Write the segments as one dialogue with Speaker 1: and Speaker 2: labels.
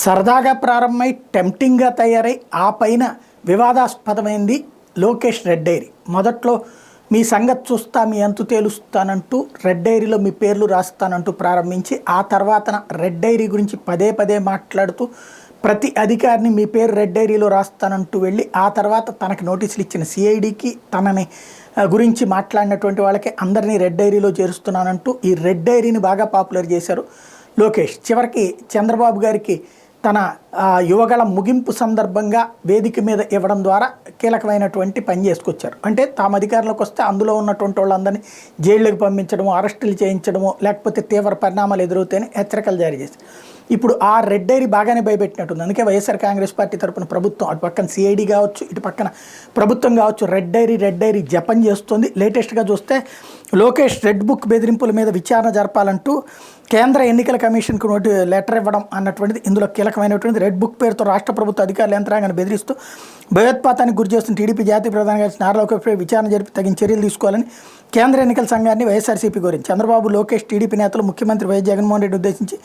Speaker 1: సరదాగా ప్రారంభమై టెంప్టింగ్గా తయారై ఆ పైన వివాదాస్పదమైంది లోకేష్ రెడ్ డైరీ. మొదట్లో మీ సంగతి చూస్తా, మీ అంతు తేలుస్తానంటూ రెడ్ డైరీలో మీ పేర్లు రాస్తానంటూ ప్రారంభించి, ఆ తర్వాత రెడ్ డైరీ గురించి పదే పదే మాట్లాడుతూ ప్రతి అధికారిని మీ పేరు రెడ్ డైరీలో రాస్తానంటూ వెళ్ళి, ఆ తర్వాత తనకి నోటీసులు ఇచ్చిన సిఐడికి తనని గురించి మాట్లాడినటువంటి వాళ్ళకి అందరినీ రెడ్ డైరీలో చేరుస్తున్నానంటూ ఈ రెడ్ డైరీని బాగా పాపులర్ చేశారు లోకేష్. చివరికి చంద్రబాబు గారికి తన యువగళ ముగింపు సందర్భంగా వేదిక మీద ఇవ్వడం ద్వారా కీలకమైనటువంటి పని చేసుకొచ్చారు. అంటే తాము అధికారంలోకి వస్తే అందులో ఉన్నటువంటి వాళ్ళందరినీ జైళ్ళకి పంపించడము, అరెస్టులు చేయించడము, లేకపోతే తీవ్ర పరిణామాలు ఎదురవుతాయని హెచ్చరికలు జారీ చేశారు. ఇప్పుడు ఆ రెడ్ డైరీ బాగానే భయపెట్టినట్టుంది. అందుకే వైఎస్ఆర్ కాంగ్రెస్ పార్టీ తరపున ప్రభుత్వం, అటు పక్కన సిఐడి కావచ్చు, ఇటు పక్కన ప్రభుత్వం కావచ్చు, రెడ్ డైరీ జపం చేస్తుంది. లేటెస్ట్గా చూస్తే లోకేష్ రెడ్ బుక్ బెదిరింపుల మీద విచారణ జరపాలంటూ కేంద్ర ఎన్నికల కమిషన్కు లెటర్ ఇవ్వడం అన్నటువంటిది ఇందులో కీలకమైనటువంటి. రెడ్ బుక్ పేరుతో రాష్ట్ర ప్రభుత్వ అధికారుల యంత్రాంగాన్ని బెదిరిస్తూ భయోత్పాతానికి గురి చేస్తున్న టీడీపీ జాతీయ ప్రధాన కార్యదర్శి నారా లోకేష్పై విచారణ జరిపి తగిన చర్యలు తీసుకోవాలని కేంద్ర ఎన్నికల సంఘాన్ని వైఎస్ఆర్సీపీ కోరింది. చంద్రబాబు, లోకేష్, టీడీపీ నేతలు ముఖ్యమంత్రి వైఎస్ జగన్మోహన్ రెడ్డి ఉద్దేశించి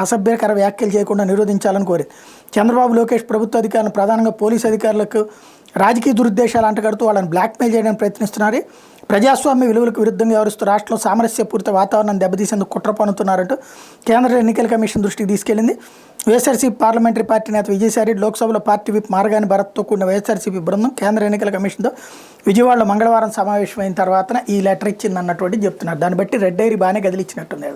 Speaker 1: అసభ్యకర వ్యాఖ్యలు చేయకుండా నిరోధించాలని కోరింది. చంద్రబాబు, లోకేష్ ప్రభుత్వ అధికారులను, ప్రధానంగా పోలీసు అధికారులకు రాజకీయ దురుద్దేశాలు అంటగడుతూ వాళ్ళని బ్లాక్మెయిల్ చేయడానికి ప్రయత్నిస్తున్నారు. ప్రజాస్వామ్య విలువలకు విరుద్ధంగా వ్యవహరిస్తూ రాష్ట్రంలో సామరస్యపూరిత వాతావరణాన్ని దెబ్బతీసేందుకు కుట్ర పన్నుతున్నారంటూ కేంద్ర ఎన్నికల కమిషన్ దృష్టికి తీసుకెళ్లింది. వైఎస్ఆర్సీపీ పార్లమెంటరీ పార్టీ నేత విజయసాయి, లోక్సభలో పార్టీ విప్ మార్గాని భరత్తో కూడిన వైఎస్ఆర్సీపీ బృందం కేంద్ర ఎన్నికల కమిషన్తో విజయవాడలో మంగళవారం సమావేశమైన తర్వాత ఈ లెటర్ ఇచ్చిందన్నటువంటి చెప్తున్నారు. దాన్ని బట్టి రెడ్ డైరీ బాగానే కదిలిచ్చినట్టుంది.